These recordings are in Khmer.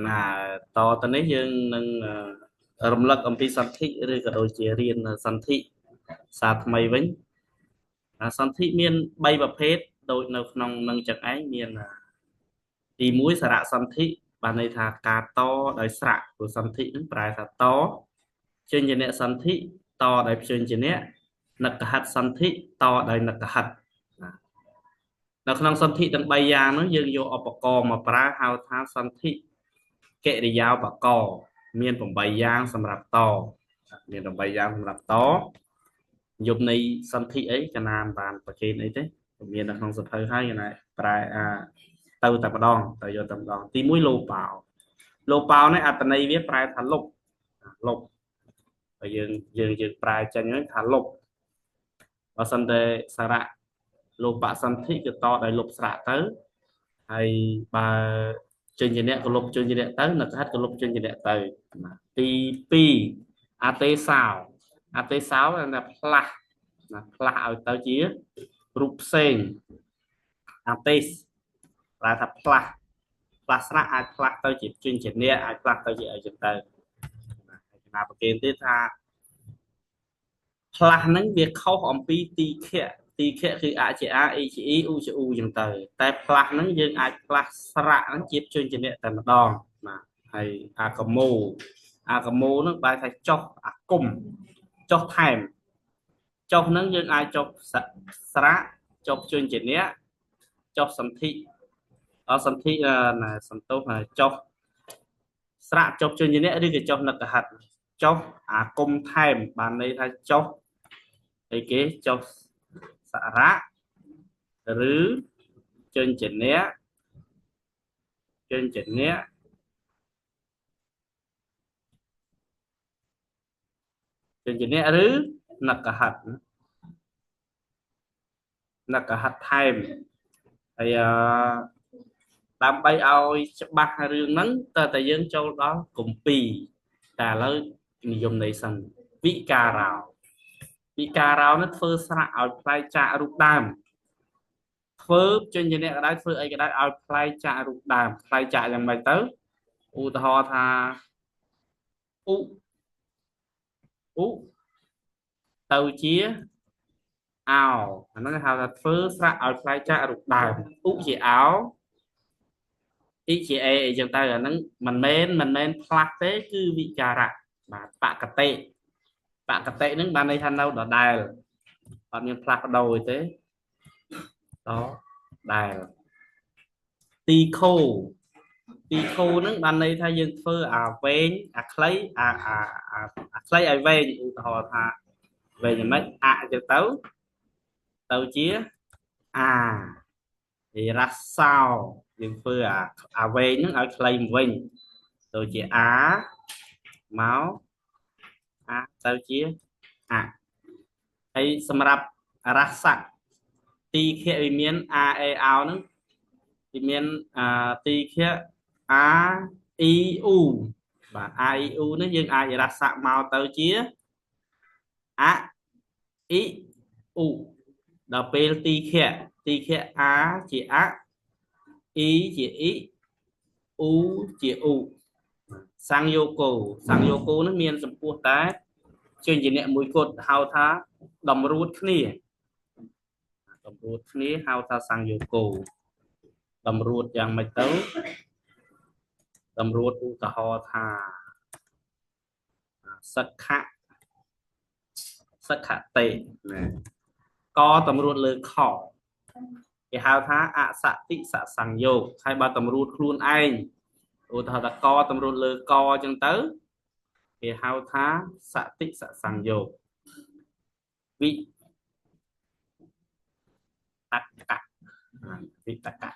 ណាតទៅនេះយើងនឹងរំលឹកអំពីសន្ធិឬក៏ដូចជារៀនសន្ធិសាថ្មីវិញសន្ធិមាន3ប្រភេទដូចនៅក្នុងនឹងចឹងឯងមានទី1សារៈសន្ធិបានន័យថាការតដោយស្រៈព្រោះសន្ធិនឹងប្រែថាតជញ្ញនសន្ធិតដោយព្យញ្ជនៈនិក្ខហិតសន្ធិតដោយនិក្ខហិតនៅក្នុងសន្ធិទាំង3យ៉ាងនោះយើងយកឧបករណ៍មកប្រើហៅថាសន្ធិកិរិយាបកមាន8យ៉ាងសម្រាប់តមាន8យ៉ាងសម្រាប់តយប់នៃសន្ធិអីកណានបានប្រកេនអីទេមាននៅក្នុងសភៅហើយកណាប្រែទៅតែម្ដងទៅយកតែម្ដងទី1លោបោនេះអត្ថន័យវាប្រែថាលុបហើយយើងប្រែចេញហ្នឹងថាលុបបើសិនតែសារៈលោបសន្ធិគឺតដោយលុបស្រៈទៅហើយបើជញ្ញនៈក៏លុបជញ្ញនៈទៅនិក្ខហិតក៏លុបជញ្ញនៈទៅទី2អទេសោគឺផ្លាស់ឲ្យទៅជារូបផ្សេងអទេសប្រែថាផ្លាស់ស្រៈអាចផ្លាស់ទៅជាជញ្ញនៈអាចផ្លាស់ទៅជាអីចឹងទៅណាប្រកេនទៀតថាផ្លាស់ហ្នឹងវាខុសអំពីទីខៈគឺអជាអាអេជាអ៊ីឧជាអ៊ូចឹងទៅតែផ្លាស់ហ្នឹងយើងអាចផ្លាស់ស្រៈហ្នឹងជាជញ្ញនៈតែម្ដងបាទហើយអាកមោហ្នឹងបែរថាចុះអាគមចុះថែមចុះហ្នឹងយើងអាចចុះស្រៈចុះជញ្ញនៈចុះសន្ធិសន្ធិសន្ទុះចុះស្រៈចុះជញ្ញនៈឬក៏ចុះនិក្ខហិតចុះអាគមថែមបានន័យថាចុះអីគេចុះសារៈឬជញ្ញនៈឬនិក្ខហិតថែមហើយដើម្បីឲ្យច្បាស់រឿងហ្នឹងតើតែយើងចូលដល់គម្ពីរតែឥឡូវនិយមន័យសិនវិការោនេះធ្វើស្រៈឲ្យផ្លែចាករូបដើមធ្វើជញ្ញនៈក៏ដោយធ្វើអីក៏ដោយឲ្យផ្លែចាករូបដើមផ្លែចាកយ៉ាងម៉េចទៅឧទាហរណ៍ថាឧទៅជាអោអាហ្នឹងគេហៅថាធ្វើស្រៈឲ្យផ្លែចាករូបដើមឧជាអោអ៊ីជាអេអីចឹងទៅអាហ្នឹងមិនមែនផ្លាស់ទេគឺវិការៈបាទបកតិហ្នឹងបានន័យថានៅដដែលអត់មានផ្លាស់ប្ដូរទេដដែលទីខោហ្នឹងបានន័យថាយើងធ្វើអាវែងអាខ្លីអាខ្លីឲ្យវែងឧទាហរណ៍ថាវែងយ៉ាងម៉េចអចឹងទៅជាអានិរសោយើងធ្វើអាវែងហ្នឹងឲ្យខ្លីមកវិញទៅជាអាមកអាទៅជាអាហើយសម្រាប់រស័កទីខៈវិមានអាអេអោហ្នឹងវិមានទីខៈអាអ៊ីអ៊ូបាទអាអ៊ីអ៊ូនេះយើងអាចរស័កមកទៅជាអ៊ីអ៊ូដល់ពេលទីខៈអាជាអអ៊ីជាអ៊ីអ៊ូជាអ៊ូសង្យោគោនេះមានសម្ពោះតែជញ្ញនៈមួយគត់ហៅថាតម្រួតគ្នាហៅថាសង្យោគោតម្រួតយ៉ាងម៉េចទៅតម្រួតឧទាហរណ៍ថាសិក្ខតេកតម្រួតលើខគេហៅថាអសតិសសង្យោគហើយបើតម្រួតខ្លួនឯងឧទាហរណ៍ថាកតម្រួតលើកអញ្ចឹងទៅគេហៅថាសតិសសង្យោគវិតកៈ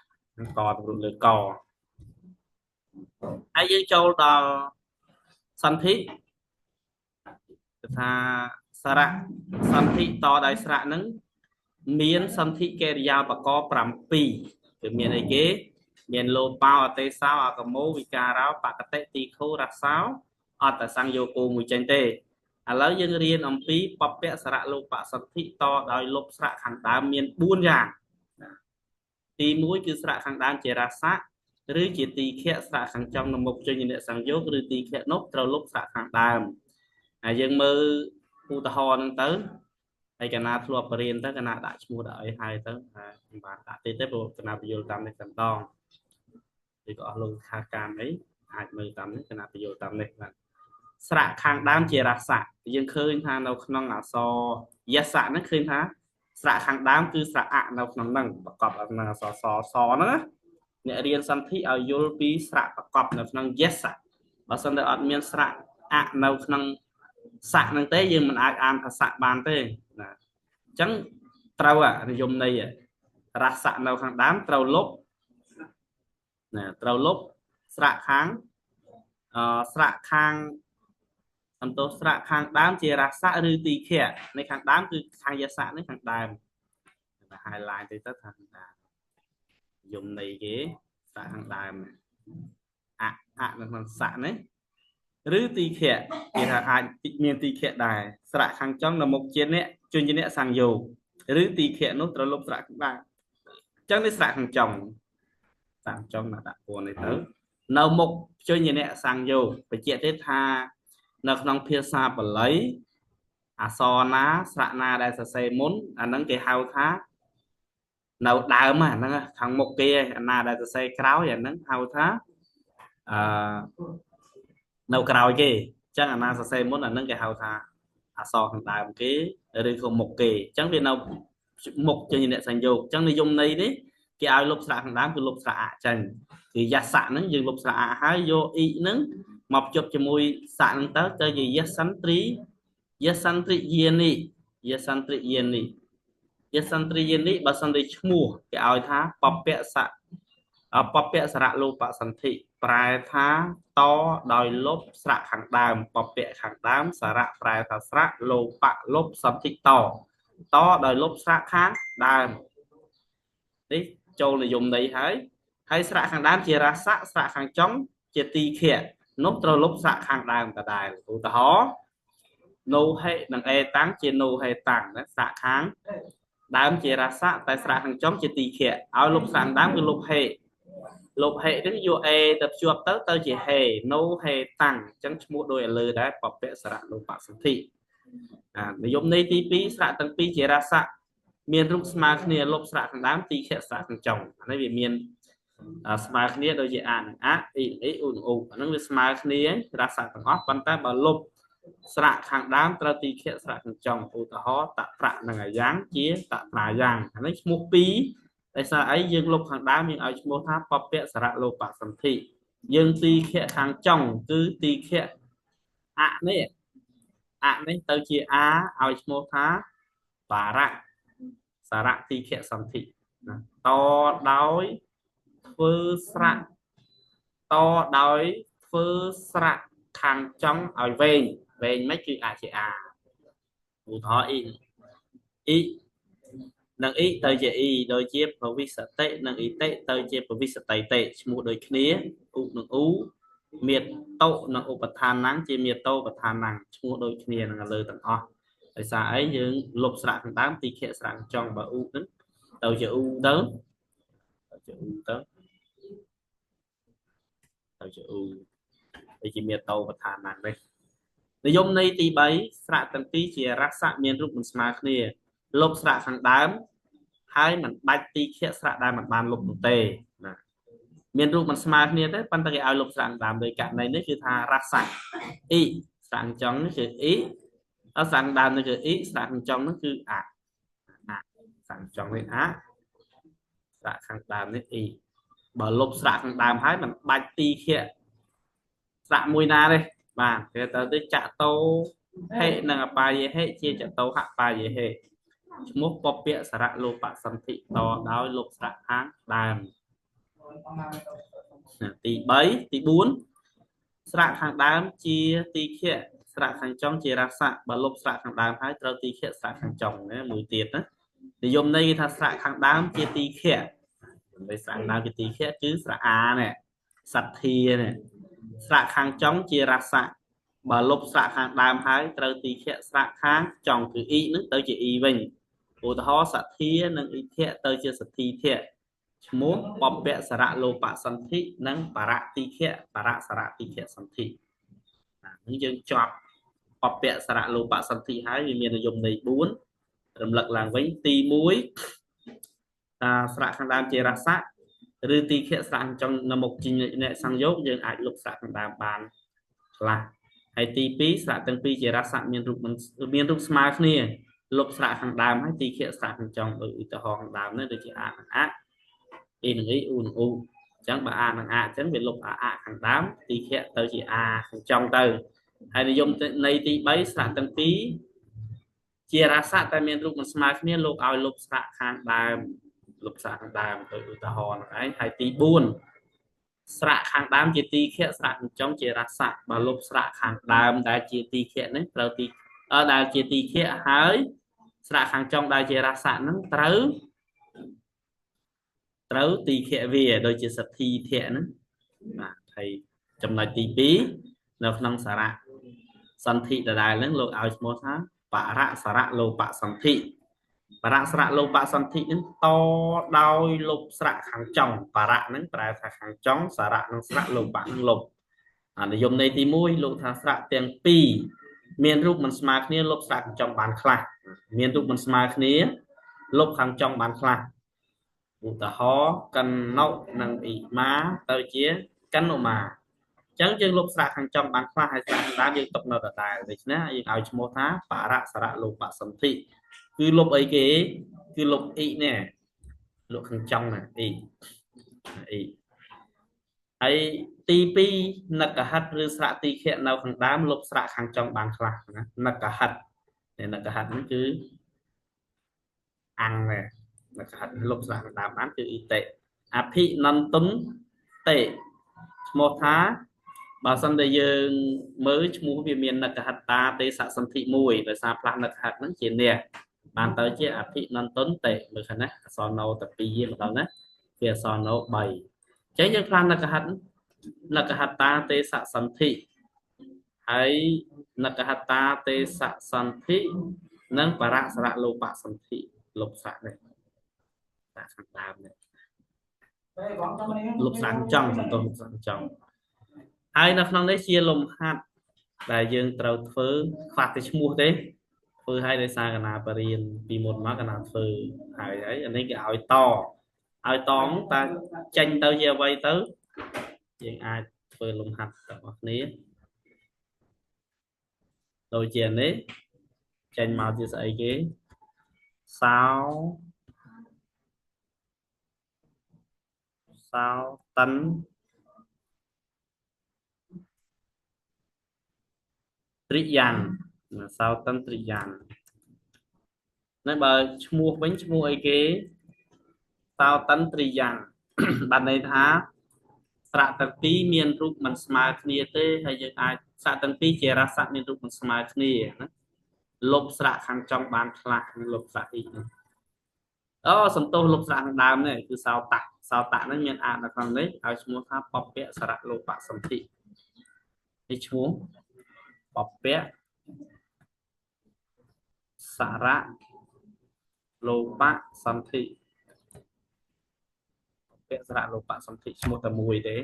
កតម្រួតលើកហើយយើងចូលដល់សន្ធិគឺថាសារៈសន្ធិតដោយស្រៈហ្នឹងមានសន្ធិកិរិយាបក7គឺមានអីគេមានលោបោអទេសោអកមោវិការោបកតិទីខោរសោអត្តសង្យោគោមួយចេញទេឥឡូវយើងរៀនអំពីបព្វសារៈលោបសន្ធិតដោយលុបស្រៈខាងដើមមាន4យ៉ាងទី1គឺស្រៈខាងដើមជារស័ក ឬជាទីខៈស្រៈខាងចំនៅមុខជួយអ្នកសង្យោគឬទីខៈនោះត្រូវលុបស្រៈខាងដើមហើយយើងមើលឧទាហរណ៍ហ្នឹងទៅហើយកណាធ្លាប់បរៀនទៅកណាដាក់ឈ្មោះដាក់អីហើយទៅខ្ញុំបានដាក់ទៀតទេព្រោះកណាបញ្យល់តាមនេះតែម្ដងឬក៏អស់លោកខាការអីអាចមើលតាមនេះកណាបញ្យល់តាមនេះបាទស្រៈខាងដើមជារស័កយើងឃើញថានៅក្នុងអក្សរយស័កហ្នឹងឃើញថាស្រៈខាងដើមគឺស្រៈអនៅក្នុងហ្នឹងប្រកបនៅអក្សរសហ្នឹងណាអ្នករៀនសន្ធិឲ្យយល់ពីស្រៈប្រកបនៅក្នុងយស័កបើសិនតែអត់មានស្រៈអនៅក្នុងស័កហ្នឹងទេយើងមិនអាចអានភាសាបានទេណាអញ្ចឹងត្រូវនិយមន័យរស័កនៅខាងដើមត្រូវលុបណាត្រូវលុបស្រៈខាងស្រៈខាងអន្តោស្រៈខាងដើមជារស័កឬទីខៈនៃខាងដើមគឺខាងយស័កនេះខាងដើមតែ highlight ទៅថាខាងដើមយមន័យគេស្រៈខាងដើមអនៅក្នុងស័កនេះឬទីខៈគេថាអាចមានទីខៈដែរស្រៈខាងចំនៅមុខជាអ្នកជនជាអ្នកសង្យោគឬទីខៈនោះត្រូវលុបស្រៈខាងដើមអញ្ចឹងនេះស្រៈខាងចំសាំចំដាក់ពណ៌នេះទៅនៅមុខជនជាអ្នកសង្យោគបញ្ជាក់ទៀតថានៅក្នុងភាសាបាលីអក្សរណាស្រៈណាដែលសរសេរមុនអាហ្នឹងគេហៅថានៅដើមហ្នឹងខាងមុខគេអាណាដែលសរសេរក្រោយអាហ្នឹងហៅថានៅក្រោយគេអញ្ចឹងអាណាសរសេរមុនអាហ្នឹងគេហៅថាអក្សរខាងដើមគេឬក៏មុខគេអញ្ចឹងវានៅមុខជាអ្នកសញ្ញោគអញ្ចឹងនិយមន័យនេះគេឲ្យលុបស្រៈខាងដើមគឺលុបស្រៈអចេញគឺយស័កហ្នឹងយើងលុបស្រៈអហើយយកអ៊ីហ្នឹងមកភ្ជាប់ជាមួយស័កហ្នឹងទៅជាយសន្ទ្រីយានីយសន្ទ្រីយានីបើសិនជាឈ្មោះគេឲ្យថាបពៈសរៈលោបសន្ធិប្រែថាតដោយលុបស្រៈខាងដើមបពៈខាងដើមសារៈប្រែថាស្រៈលោបៈលុបសន្ធិតដោយលុបស្រៈខាងដើមនេះចូលនិយមន័យហើយស្រៈខាងដើមជារស័កស្រៈខាងចុងជាទីខៈនោះត្រូវលុបស្រៈខាងដើមដដែលឧទាហរណ៍no ហេនិងអេតាំងជា no ហេតាំងណាស្រៈខាងដើមជារស័កតែស្រៈខាងចុងជាទីខៈឲ្យលុបស្រៈដើមគឺលុបហេហ្នឹងយកអេទៅភ្ជាប់ទៅជាហេ no ហេតាំងអញ្ចឹងឈ្មោះដូចឲ្យលើដែរបពៈស្រៈលោបសន្ធិនិយមន័យទី2ស្រៈទាំងពីរជារស័កមានរូបស្មើគ្នាលុបស្រៈខាងដើមទីខៈស្រៈខាងចុងអានេះវាមានស្មើគ្នាដូចជាអនឹងអអ៊ីអ៊ីអ៊ូនឹងអ៊ូអាហ្នឹងវាស្មើគ្នារស័កទាំងអស់ប៉ុន្តែបើលុបស្រៈខាងដើមត្រូវទីខៈស្រៈខាងចុងឧទាហរណ៍តប្រៈនិងអាយ៉ាងជាតប្រាយ៉ាងអានេះឈ្មោះ2តែសារអីយើងលុបខាងដើមយើងឲ្យឈ្មោះថាបពៈសារៈលោបសន្ធិយើងទីខៈខាងចុងគឺទីខៈអនេះទៅជាអាឲ្យឈ្មោះថាបារៈសារៈទីខៈសន្ធិណាតដោយធ្វើស្រៈខាងចុងឲ្យវែងមិនគឺអាចជាអាឧទាហរណ៍អ៊ីនិងអ៊ីទៅជាអ៊ីដូចជាភវិសតិនិងអ៊ីតិទៅជាភវិសតិតិឈ្មោះដូចគ្នាឧនិងអ៊ូមេតតោនិងឧបឋានណាំងជាមេតោឧបឋានណាំងឈ្មោះដូចគ្នានឹងលើទាំងអស់ដោយសារអីយើងលុបស្រៈខាងដើមទីខៈស្រៈខាងចុងបើអ៊ូហ្នឹងទៅជាអ៊ូទៅជាអ៊ូដូចជាមេតោឧបឋានណាំងនេះនិយមន័យទី3ស្រៈទាំងពីរជារស័កមានរូបមិនស្មើគ្នាលុបស្រៈខាងដើមហើយមិនបាច់ទីខៈស្រៈដែលមិនបានលុបនោះទេណាមានរូបមិនស្មើគ្នាទេប៉ុន្តែគេឲ្យលុបស្រៈខាងដើមដោយករណីនេះគឺថារស័កអ៊ីស្រៈខាងចុងនេះគឺអ៊ីហើយស្រៈខាងដើមនេះគឺអ៊ីស្រៈខាងចុងនេះគឺអាស្រៈខាងចុងនេះអាស្រៈខាងដើមនេះអ៊ីបើលុបស្រៈខាងដើមហើយមិនបាច់ទីខៈស្រៈមួយណាទេបាទគេទៅចតោហេនិងអបាយហេជាចតោហបាយហេឈ្មោះពពៈសារៈលោបសន្ធិតដោយលុបស្រៈខាងដើមទី3ទី4ស្រៈខាងដើមជាទីខៈស្រៈខាងចុងជារស័កបើលុបស្រៈខាងដើមហើយត្រូវទីខៈស្រៈខាងចុងណាមួយទៀតណានិយមន័យថាស្រៈខាងដើមជាទីខៈដោយស្រៈខាងដើមជាទីខៈគឺស្រៈអានេះសទ្ធានេះស្រៈខាងចុងជារស័កបើលុបស្រៈខាងដើមហើយត្រូវទីខៈស្រៈខាងចុងគឺអ៊ីនឹងទៅជាអ៊ីវិញឧទាហរណ៍សទ្ធានិងអ៊ីធៈទៅជាសទ្ធីធៈ ឈ្មោះបព្វសរៈលោបសន្ធិនិងបរតិខៈបរសរតិខៈសន្ធិនេះយើងជាប់បព្វសរៈលោបសន្ធិហើយវាមាននិយមន័យ4រំលឹកឡើងវិញទី1តាស្រៈខាងដើមជារស័កឬទីខៈស្រៈខាងចុងនៅមុខជាអ្នកសង្យោគយើងអាចលុបស្រៈខាងដើមបានខ្លះហើយទី2ស្រៈទាំងពីរជារស័កមានរូបស្មើគ្នាលុបស្រៈខាងដើមហើយទីខៈស្រៈខាងចុងដូចឧទាហរណ៍ខាងដើមនេះដូចជាអនឹងអអ៊ីនឹងអ៊ីអ៊ូនឹងអ៊ូអញ្ចឹងបើអនឹងអអញ្ចឹងវាលុបអខាងដើមទីខៈទៅជាអខាងចុងទៅហើយនិយមន័យទី3ស្រៈទាំងពីរជារស័កតែមានរូបមិនស្មើគ្នាលោកឲ្យលុបស្រៈខាងដើមលុបស្រៈខាងដើមទៅឧទាហរណ៍ហ្នឹងឯងហើយទី4ស្រៈខាងដើមជាទីខៈស្រៈខាងចុងជារស័កបើលុបស្រៈខាងដើមដែលជាទីខៈនេះត្រូវទីដែលជាទីខៈហើយស្រៈខាងចុងដែលជារស័កហ្នឹងត្រូវទីខៈវាដូចជាសទ្ធីធៈហ្នឹងបាទហើយចំណុចទី2នៅក្នុងសារៈសន្ធិដដែលហ្នឹងលោកឲ្យឈ្មោះថាបរសរៈលោបសន្ធិបរសរៈលោបសន្ធិហ្នឹងតដោយលុបស្រៈខាងចុងបរៈហ្នឹងប្រែថាខាងចុងសារៈនិងស្រៈលោបៈហ្នឹងលុបនិយមន័យទី1លោកថាស្រៈទាំងពីរមានរូបមិនស្មើគ្នាលុបស្រៈខាងចុងបានខ្លះមានរូបមិនស្មើគ្នាលុបខាងចុងបានខ្លះឧទាហរណ៍កណ្ណុនិងអ៊ីម៉ាទៅជាកណ្ណុម៉ាអញ្ចឹងយើងលុបស្រៈខាងចុងបានខ្លះហើយស្រៈខាងដើមយើងទុកនៅដដែលដូច្នេះយើងឲ្យឈ្មោះថាបរសរៈលោបសន្ធិគឺលុបអីគេគឺលុបអ៊ីនេះលុបខាងចុងណាអ៊ីហើយទី2នឹកហិតឬស្រៈទីខៈនៅខាងដើមលុបស្រៈខាងចុងបានខ្លះណានឹកហិតនឹកហិតនេះគឺអង្គដែរនឹកហិតលុបស្រៈខាងដើមបានគឺអ៊ីតេអភិនន្តុនតេឈ្មោះថាបើសិនតែយើងមើលឈ្មោះវាមាននឹកហិតតាទេសសន្ធិមួយដោយសារផ្លាស់នឹកហិតហ្នឹងជាអ្នកបានទៅជាអភិនន្តុនតេមើលខាងណាអសណោត2ម្ដងណាវាអសណោ3អញ្ចឹងយើងផ្លាស់នឹកហិតតាទេសសន្ធិហើយនឹកហិតតាទេសសន្ធិនិងបរសរៈលោបសន្ធិលុបស្រៈនេះតាខាងដើមនេះលុបស្រៈចង់សន្តោសស្រៈចង់ហើយនៅក្នុងនេះជាលំហាត់ដែលយើងត្រូវធ្វើខ្វះតែឈ្មោះទេធ្វើឲ្យដោយសារកណាបរៀនពីមុនមកកណាធ្វើហើយអានេះគេឲ្យតតែចេញទៅជាអ្វីទៅយើងអាចធ្វើលំហាត់របស់គ្នាដូចជានេះចេញមកជាស្អីគេសោតិនត្រិយានសោតិនត្រិយាននេះបើឈ្មោះវិញឈ្មោះអីគេសោតិនត្រិយានបានន័យថាស្រៈទាំងពីរមានរូបមិនស្មើគ្នាទេហើយយើងអាចស្រៈទាំងពីរជារស័កមានរូបមិនស្មើគ្នាណាលុបស្រៈខាងចុងបានខ្លះលុបស្រៈអ៊ីហ្នឹងអូសន្តោសលុបស្រៈខាងដើមនេះគឺសោតៈហ្នឹងមានអានៅក្នុងនេះឲ្យឈ្មោះថាបព្វសរៈលោបសន្ធិនេះឈ្មោះបព្វសរៈលោបសន្ធិបព្វសរៈលោបសន្ធិឈ្មោះតែមួយទេ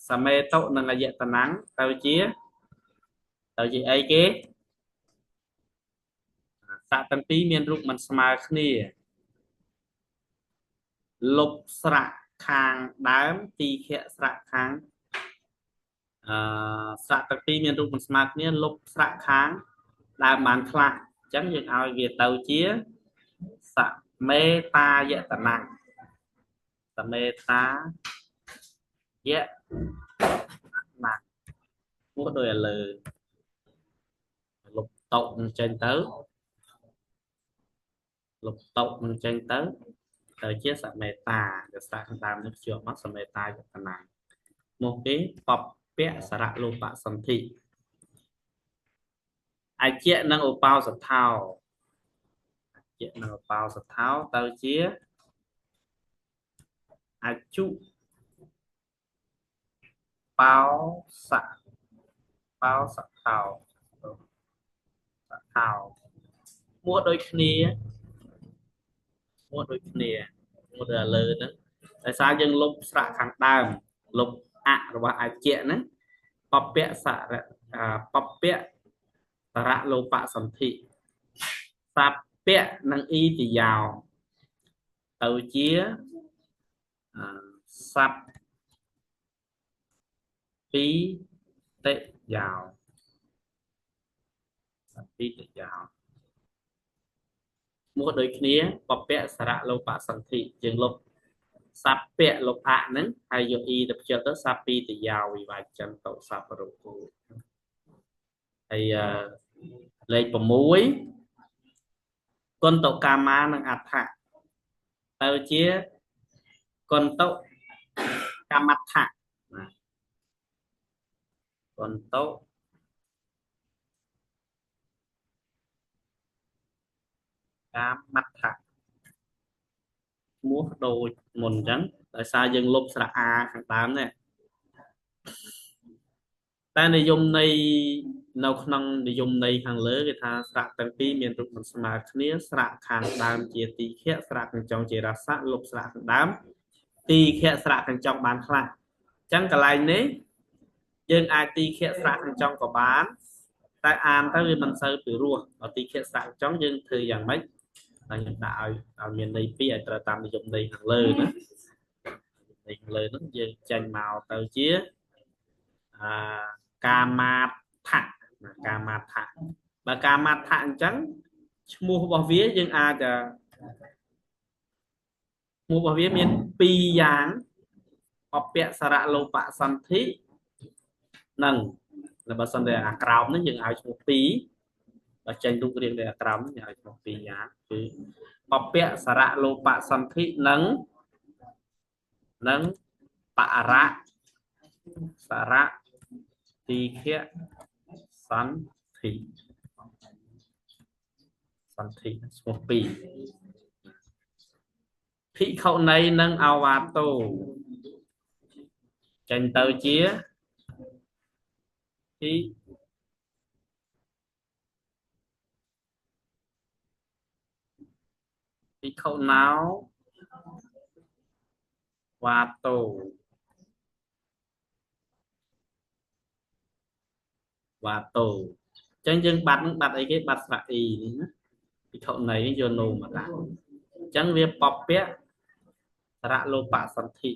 សមេតុនិងអយតនំទៅជាអីគេស័ក្តិទាំងពីរមានរូបមិនស្មើគ្នាលុបស្រៈខាងដើមទីខៈស្រៈខាងស្រៈទាំងពីរមានរូបមិនស្មើគ្នាលុបស្រៈខាងដើមបានខ្លះអញ្ចឹងយើងឲ្យវាទៅជាសមេតាយតនំសមេតាយៈណាមួយដូចឥឡូវលុបតុនឹងចេញទៅទៅជាសមេតាដែលស្រៈខាងដើមនេះជាប់មកសមេតាយតនំមកគេបព្វសរៈលោបសន្ធិអជ្ជៈនិងឧបោសថោទៅជាអជុបោសថោមួយដូចគ្នា một là lơ đó tại sao dân lục sạ kháng đàm lục ạ và ai chuyện đó bọc bẹ sạ bọc bẹ sạ lô bạ sầm thị sạp bẹ năng y thì giàu tàu chia sạp phí tệ giàu sạp phí tệ giàu mua đôi kia bọc bẹ sạ lô bạ sầm thị dân lục sạp bẹ lục ạ nứng hay do y được cho tới sạp phí thì giàu vì vậy chân tàu sạp rồi thì lấy của muối con tàu cà ma năng ạt thạ tàu chia con tàu cà mặt thạ con tàu cà mặt thạ múa đồ mồn trắng tại sao dân lục sạ a hàng 8 này ta này dùng này nào năng để dùng này hàng lớn người ta sạ tăng pi miền trung mình smart kia sạ hàng đám chia tì khẽ sạ hàng trong chia ra sạ lục sạ hàng đám tì khẽ sạ hàng trong bán khla chẳng cả lại nấy dân ai tì khẽ sạ hàng trong có bán tại an ta vì mình sơ từ rùa ở tì khẽ sạ trong dân thời gian mấy là hiện tại ở miền này pi ở tạm để dùng này hàng lớn đó hàng lớn nó dân tranh màu tàu chia cà mạt thạ và cà mạt thạ trắng mua bảo vía nhưngจะmua bảo vía miền pi giáng hoặc bẹ sạ lô bạ san thị nâng là bà san để cào nó nhưng ai mua pi và tranh đúc riêng để cào nó ai mua pi giáng thì hoặc bẹ sạ lô bạ san thị nâng nâng bạ rạ sạ rạ thì khía san thịสันติสมปีพิเขาในนังอาวาโตจันเตอเจียที่พิเขาหนาววาโตวาโตจังยังบัดบัดไอ้cáiบัดสระอีนะพิเขาในโยโนมาละจังเรียบปอบเปียสระโลปะสันติ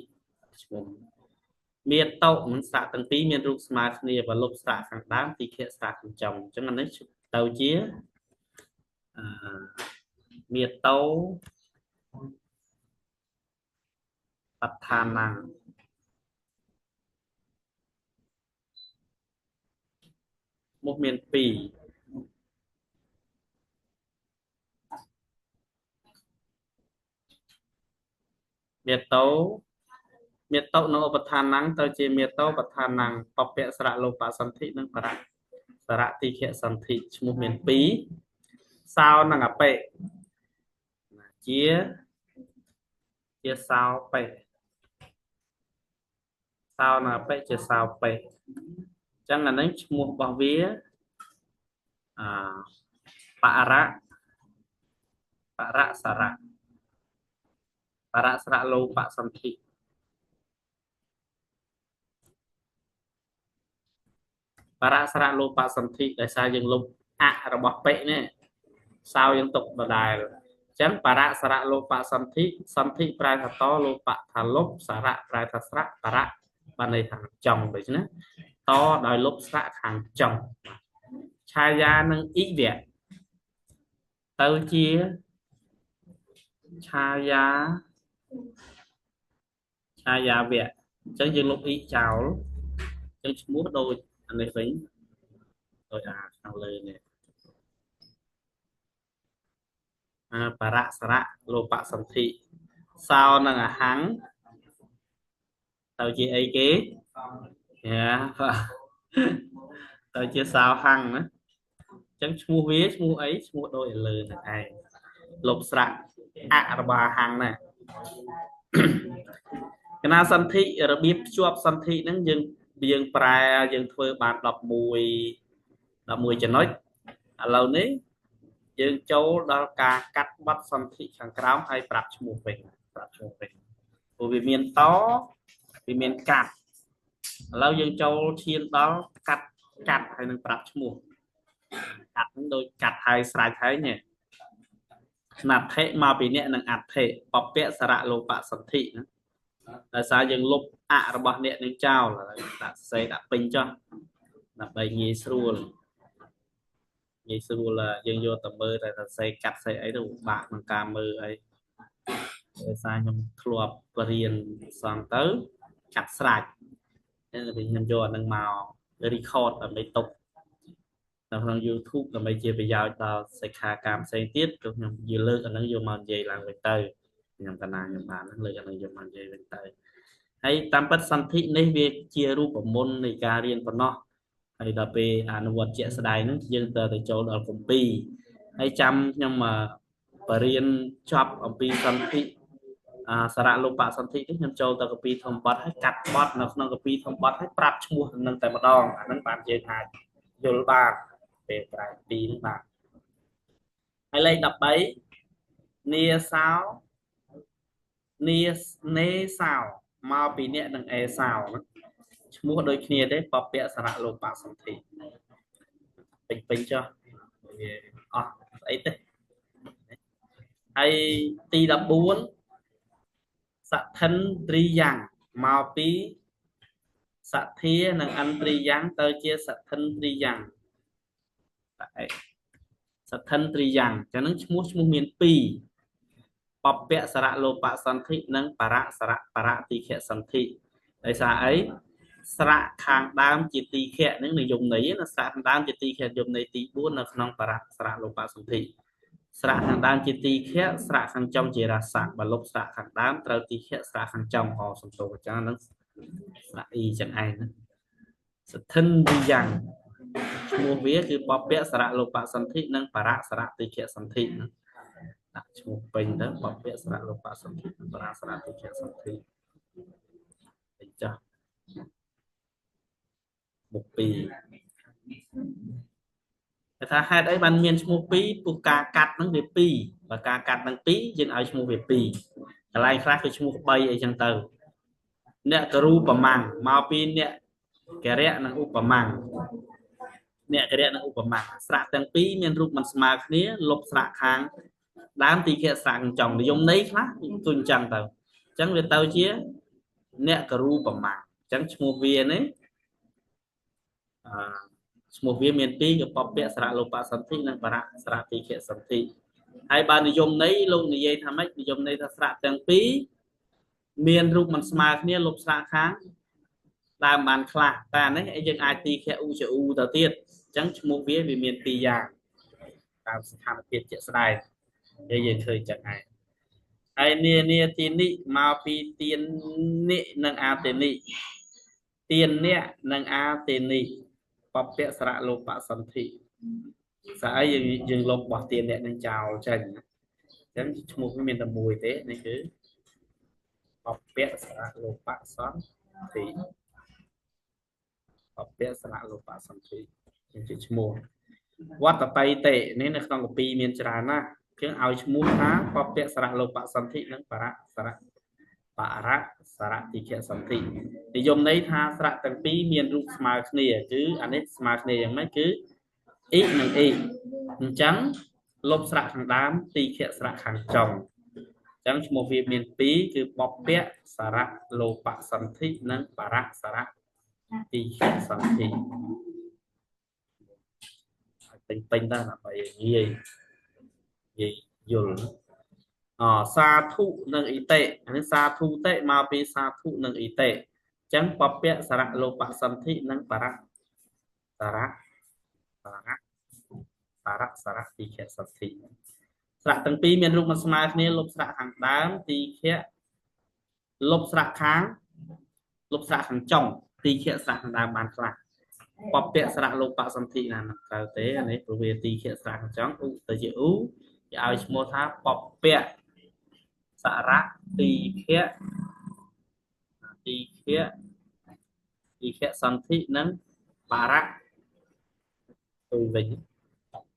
เมียโตมันสระตั้งปีเมียรูปสมาคเนียvà lụcสระขังđám thì kiaสระขังchồngจังอันนี้เตาเจียเมียโตปัฏฐานังmột miền pì miệt tấu nó bật thàn năng tao chỉ miệt tấu bật thàn năng bọc bẹ sạ lô bạสันติnăng bạ sạ tì khẹสันติmột miền pí sao năng à bẹ chia sao bẹ sao năng bẹ chia sao bẹ chẳng là đánh một bằng vía bạ rạ sạ lô bạสันติบาระสระโลปะสันติแต่ซายังลบอะระบบเป๊ะเนี่ยซาวยังตกบดายจังบาระสระโลปะสันติปลายถัดต่อโลปะถัดลบสระปลายถัดสระบาระบันในทางจงไปใช่ไหมต่อโดยลบสระทางจงชายานึงอีเดียเตาเจียชายาเบียจังยังลบอีเจ้าจังมูดโดยอันนี้ฟิ้งโดยทางเลยเนี่ยปะระสระโลปะสันติซาวนั่งหังเตาจีไอเก๋เนี่ยเตาจีซาวหังนะจังชูวิชมูไอชูโดยเลยนะไอลบสระอะระบาหังนะคณะสันติระเบียบชวบสันตินั้นยังแปลยังเทอบานดอกมวยจะน้อยเหล่านี้ยังโจดการกัดบัดสันติขังกราวให้ปรับชมูเป็น ឈ្មោះពេញព្រោះវាមានតវាមានកាត់ឥឡូវយើងចូលឈានដល់កាត់ហើយនឹងប្រាប់ឈ្មោះកាត់ហ្នឹងដូចកាត់ហើយស្រេចហើយញ៉េស្នាថិមកពីអ្នកនឹងអត្ថិបពៈសារៈលោបសន្ធិណាដោយសារយើងលុបអរបស់អ្នកនឹងចោលដាក់សេដាក់ពេញចុះដើម្បីងាយស្រួលយើងយកទៅមើលតែសេកាត់សេអីទៅបាក់ក្នុងការមើលអីដោយសារខ្ញុំធ្លាប់បរៀនសងទៅកាត់ស្រាច់ខ្ញុំយកអានឹងមក record ដើម្បីទុកនៅក្នុង YouTube ដើម្បីជាប្រយោជន៍ដល់សិក្ខាកាមផ្សេងទៀតគឺខ្ញុំយកលើកអានឹងយកមកនិយាយឡើងវិញទៅខ្ញុំកណាខ្ញុំបានលើកអានឹងយកមកនិយាយវិញទៅហើយតាមពិតសន្ធិនេះវាជារូបមន្តនៃការរៀនប៉ុណ្ណោះហើយដល់ពេលអនុវត្តជាក់ស្ដែងហ្នឹងយើងទៅចូលដល់គម្ពីរហើយចាំខ្ញុំបរៀនចប់អំពីសន្ធិសារៈលោបសន្ធិនេះខ្ញុំចូលទៅគម្ពីរធម្មបទហើយកាត់បទនៅក្នុងគម្ពីរធម្មបទហើយប្រាប់ឈ្មោះនឹងតែម្ដងអាហ្នឹងបានយើងអាចយល់បានពេលក្រោយពីនេះបាទហើយលេខ13នាសោនេសោមកពីអ្នកនឹងអេសោឈ្មោះដូចគ្នាទេបពៈសារៈលោបសន្ធិពេញចុះវាអស់ស្អីទេហើយទី14សថិនត្រីយ៉ាងមកពីសធានិងអន្ត្រីយ៉ាងទៅជាសថិនត្រីយ៉ាងសថិនត្រីយ៉ាងចឹងនឹងឈ្មោះមាន2បពៈសារៈលោបសន្ធិនិងបរៈសារៈបរតិខសន្ធិដោយសារអីស្រៈខាងដើមជាទីខៈនឹងនិយមន័យណាស្រៈខាងដើមជាទីខៈនិយមន័យទី4នៅក្នុងបរៈសារៈលោបសន្ធិស្រៈខាងដើមជាទីខៈស្រៈខាងចុងជារស័កបើលុបស្រៈខាងដើមត្រូវទីខៈស្រៈខាងចុងសំទោសអញ្ចឹងនឹងស្រៈអ៊ីចឹងឯងណាសថិនវិយ៉ាងឈ្មោះវាគឺបពៈសារៈលោបសន្ធិនិងបរៈសារតិខសន្ធិណាដាក់ឈ្មោះពេញទៅបពៈសារៈលោបសន្ធិនិងបរៈសារតិខសន្ធិពេញចាស់មុខ2គេថាហេតុអីបានមានឈ្មោះ2ព្រោះការកាត់ហ្នឹងវា2បើការកាត់ហ្នឹង2យើងឲ្យឈ្មោះវា2កន្លែងខ្លះគឺឈ្មោះ3អីចឹងទៅអ្នកករូបមាំងមកពីអ្នកករៈនិងឧបមាំងអ្នកករៈនិងឧបមាំងស្រៈទាំងពីរមានរូបមិនស្មើគ្នាលុបស្រៈខាងដើមទីខៈស្រៈខាងចុងនិយមន័យខ្លះគឺអញ្ចឹងទៅអញ្ចឹងវាទៅជាអ្នកករូបមាំងអញ្ចឹងឈ្មោះវានេះឈ្មោះវាមាន2គឺបពៈសារៈលោបសន្ធិនិងបរៈសារតិខសន្ធិហើយបើនិយមន័យលោកនិយាយថាម៉េចនិយមន័យថាស្រៈទាំងពីរមានរូបមិនស្មើគ្នាលុបស្រៈខាងដើមបានខ្លះតែនេះយើងអាចទីខៈឧចឧទៅទៀតអញ្ចឹងឈ្មោះវាមាន2យ៉ាងតាមស្ថានភាពជាក់ស្ដែងយើងឃើញចឹងហើយហើយនាទីនេះមកពីទាននិនិងអាតេនិទាននិនិងអាតេនិបពៈសារៈលោបសន្ធិស្អីយើងលុបបោះទាននិនឹងចោលចេញអញ្ចឹងឈ្មោះវាមានតែមួយទេនេះគឺបពៈសារៈលោបសន្ធិបពៈសារៈលោបសន្ធិជាឈ្មោះវត្តបៃតេនេះនៅក្នុងកពីមានច្រើនណាស់យើងឲ្យឈ្មោះថាបពៈសារៈលោបសន្ធិនិងបរៈសារតិខសន្ធិនិយមន័យថាស្រៈទាំងពីរមានរូបស្មើគ្នាគឺអានេះស្មើគ្នាយ៉ាងម៉េចគឺអ៊ីនិងអ៊ីអញ្ចឹងលុបស្រៈខាងដើមទីខៈស្រៈខាងចុងអញ្ចឹងឈ្មោះវាមាន2គឺបពៈសារៈលោបសន្ធិនិងបរៈសារតិខសន្ធិពេញដែរដើម្បីងាយយល់សាធុនិងអ៊ីតេនេះសាធុតេមកពីសាធុនិងអ៊ីតេអញ្ចឹងបពៈសារៈលោបសន្ធិនិងបរៈសារតិខសន្ធិស្រៈទាំងពីរមានរូបមិនស្មើគ្នាលុបស្រៈខាងដើមទីខៈលុបស្រៈខាងចុងទីខៈស្រៈខាងដើមបានខ្លះបពៈសារៈលោបសន្ធិណាត្រូវទេនេះព្រោះវាទីខៈស្រៈខាងចុងឧទៅជាឧគេឲ្យឈ្មោះថាបពៈសារៈទីខៈសន្ធិនិងបរៈទៅវិញ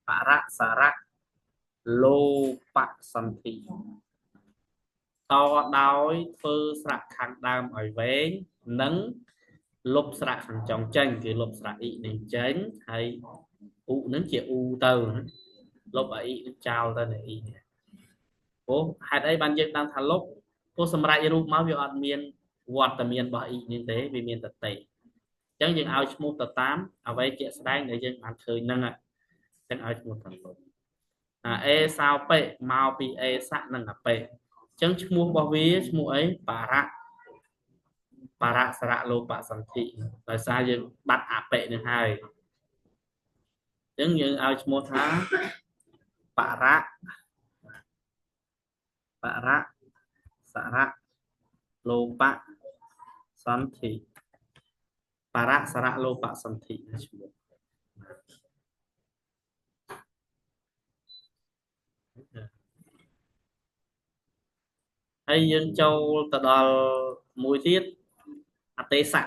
បរៈសារៈលោបសន្ធិ ដោយធ្វើស្រៈខាងដើមឲ្យវែងនិងលុបស្រៈខាងចុងចេញគឺលុបស្រៈអ៊ីនេះចេញហើយឧនឹងជាឧទៅលុបអ៊ីនឹងចោលទៅនៅអ៊ីនេះព្រោះហេតុអីបានយើងដឹងថាលុបព្រោះសម្រាប់រូបមកវាអត់មានវត្តមានរបស់អ៊ីនេះទេវាមានតេអញ្ចឹងយើងឲ្យឈ្មោះទៅតាមអ្វីជាក់ស្ដែងដែលយើងបានឃើញហ្នឹងចឹងឲ្យឈ្មោះតាមលុបអេសោពេមកពីអេស័កនិងអពេអញ្ចឹងឈ្មោះរបស់វាឈ្មោះអីបរៈសារៈលោបសន្ធិដោយសារយើងបាត់អបិនឹងហើយអញ្ចឹងយើងឲ្យឈ្មោះថាបរៈសារៈលោបសន្ធិបរៈសារៈលោបសន្ធិឈ្មោះហើយយើងចូលទៅដល់មួយទៀតអទេសៈ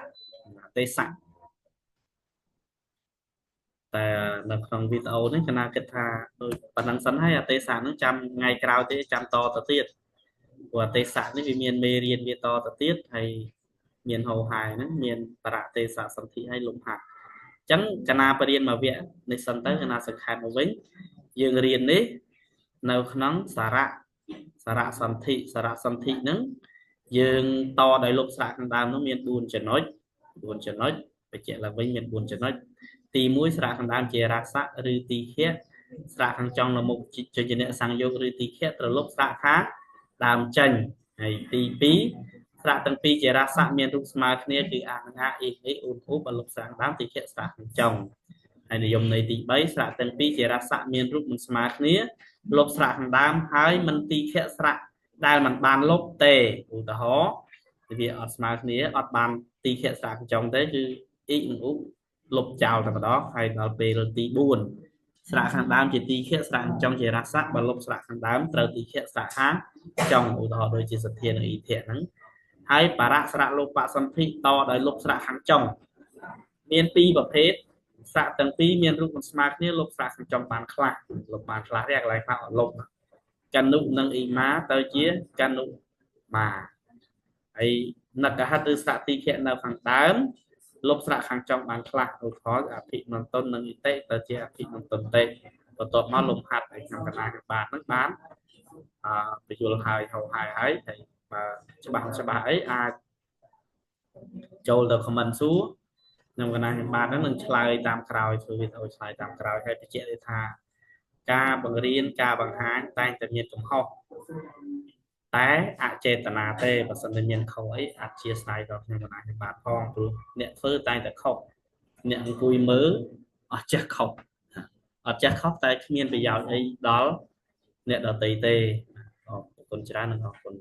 តែនៅក្នុងវីដេអូនេះកណាគិតថាដូចប៉ុណ្ណឹងសិនហើយអទេសៈហ្នឹងចាំថ្ងៃក្រោយទេចាំតទៅទៀតព្រោះអទេសៈនេះវាមានមេរៀនវាតទៅទៀតហើយមានហោហាយហ្នឹងមានបរៈទេសៈសន្ធិហើយលំហាត់អញ្ចឹងកណាបរៀនមកវគ្គនេះសិនទៅកណាសង្ខេបមកវិញយើងរៀននេះនៅក្នុងសារៈសន្ធិហ្នឹងយើងតដោយលុបស្រៈខាងដើមនោះមាន4ចំណុចបញ្ជាក់ឡើងវិញមាន4ចំណុចទី1ស្រៈខាងដើមជារស័កឬទីខៈស្រៈខាងចុងនៅមុខជាជនៈសង្យោគឬទីខៈត្រឡប់ស្រៈខាងដើមចេញហើយទី2ស្រៈទាំងពីរជារស័កមានរូបស្មើគ្នាគឺអនឹងអ៊ីអ៊ីឧបបលុបស្រៈខាងដើមទីខៈស្រៈខាងចុងហើយនិយមន័យទី3ស្រៈទាំងពីរជារស័កមានរូបមិនស្មើគ្នាលុបស្រៈខាងដើមហើយមិនទីខៈស្រៈដែលมันបានលុបទេឧទាហរណ៍វាអត់ស្មើគ្នាអត់បានទីខៈស្រៈខាងចុងទេគឺអ៊ីនិងឧបលុបចោលតែម្ដងហើយដល់ពេលទី4ស្រៈខាងដើមជាទីខៈស្រៈខាងចុងជារស័កបើលុបស្រៈខាងដើមត្រូវទីខៈស្រៈខាងចុងឧទាហរណ៍ដូចជាសទ្ធានិងអ៊ីធៈហ្នឹងហើយបរៈស្រៈលោបសន្ធិតដោយលុបស្រៈខាងចុងមាន2ប្រភេទស្រៈទាំងពីរមានរូបមិនស្មើគ្នាលុបស្រៈខាងចុងបានខ្លះលុបបានខ្លះទេកន្លែងខ្លះអត់លុបកណ្ឌុនិងអ៊ីម៉ាទៅជាកណ្ឌុម៉ាហើយណកហិតឬស្រៈទីខៈនៅខាងដើមលុបស្រៈខាងចុងបានខ្លះឧទាហរណ៍អភិមន្តននិងអ៊ីតិទៅជាអភិមន្តនតេបន្ទាប់មកលំហាត់ឲ្យខាងកណ្ដាលខាងបាតហ្នឹងបានបញ្យល់ហើយហៅហើយបើច្បាស់អីអាចចូលទៅ comment សួរខ្ញុំកណ្ដាលខាងបាតហ្នឹងនឹងឆ្លើយតាមក្រោយធ្វើវីដេអូឆ្លើយតាមក្រោយហើយបញ្ជាក់ថាការបង្រៀនការបង្ហាញតែងតែមានកំហុសតែអចេតនាទេបើសិនតែមានខុសអីអធិស្ឋានដល់ខ្ញុំកណ្ដាលខាងបាតផងព្រោះអ្នកធ្វើតែងតែខុសអ្នកអង្គុយមើលអត់ចេះខុសតែគ្មានប្រយោជន៍អីដល់អ្នកដទៃទេអរគុណច្រើននិងអរគុណ